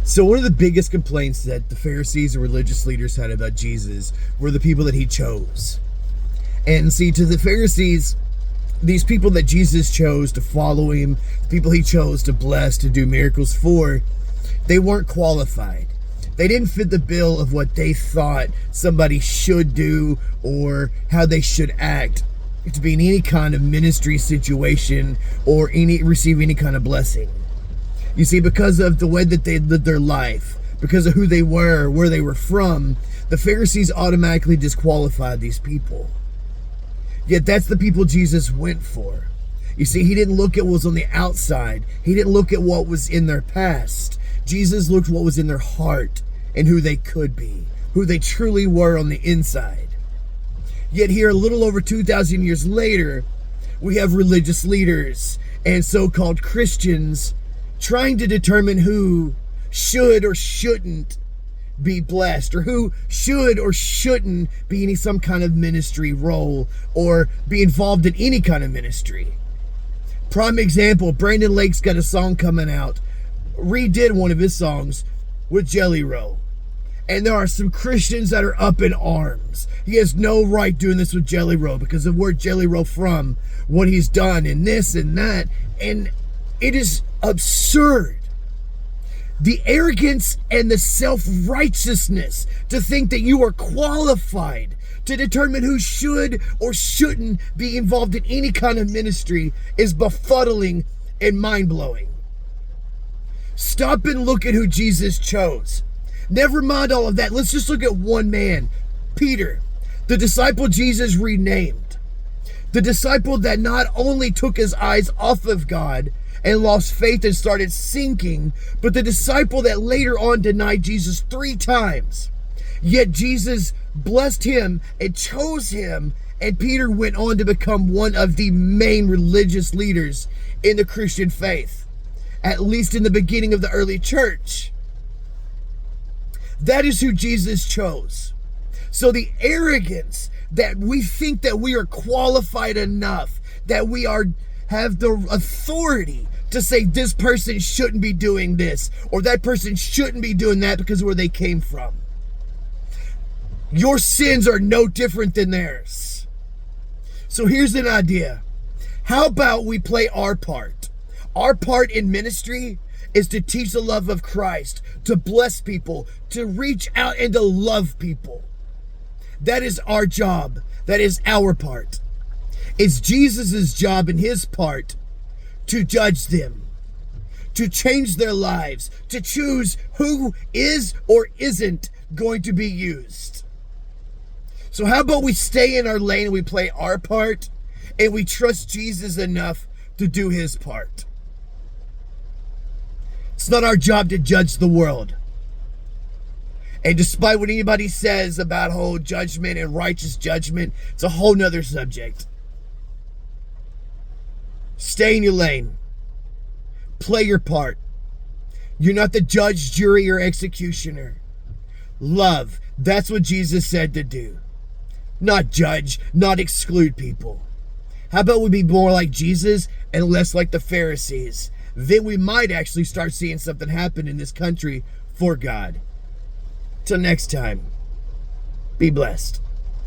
So one of the biggest complaints that the Pharisees and religious leaders had about Jesus were the people that he chose. And see, to the Pharisees, these people that Jesus chose to follow him, the people he chose to bless, to do miracles for, they weren't qualified. They didn't fit the bill of what they thought somebody should do or how they should act to be in any kind of ministry situation or receive any kind of blessing. You see, because of the way that they lived their life, because of who they were, where they were from, the Pharisees automatically disqualified these people. Yet that's the people Jesus went for. You see, he didn't look at what was on the outside. He didn't look at what was in their past. Jesus looked at what was in their heart and who they could be, who they truly were on the inside. Yet here, a little over 2,000 years later, we have religious leaders and so-called Christians trying to determine who should or shouldn't be blessed, or who should or shouldn't be in some kind of ministry role or be involved in any kind of ministry. Prime example, Brandon Lake's got a song coming out, redid one of his songs with Jelly Roll. And there are some Christians that are up in arms. He has no right doing this with Jelly Roll because of where Jelly Roll from, what he's done, and this and that. And it is absurd. The arrogance and the self-righteousness to think that you are qualified to determine who should or shouldn't be involved in any kind of ministry is befuddling and mind-blowing. Stop and look at who Jesus chose. Never mind all of that. Let's just look at one man, Peter, the disciple Jesus renamed. The disciple that not only took his eyes off of God and lost faith and started sinking, but the disciple that later on denied Jesus 3 times. Yet Jesus blessed him and chose him, and Peter went on to become one of the main religious leaders in the Christian faith, at least in the beginning of the early church. That is who Jesus chose. So the arrogance that we think that we are qualified enough, that we have the authority to say this person shouldn't be doing this or that person shouldn't be doing that because of where they came from. Your sins are no different than theirs. So here's an idea. How about we play our part? Our part in ministry is to teach the love of Christ, to bless people, to reach out and to love people. That is our job. That is our part. It's Jesus's job and his part to judge them, to change their lives, to choose who is or isn't going to be used. So how about we stay in our lane and we play our part and we trust Jesus enough to do his part? It's not our job to judge the world. And despite what anybody says about whole judgment and righteous judgment, it's a whole nother subject. Stay in your lane. Play your part. You're not the judge, jury, or executioner. Love. That's what Jesus said to do. Not judge, not exclude people. How about we be more like Jesus and less like the Pharisees? Then we might actually start seeing something happen in this country for God. Till next time, be blessed.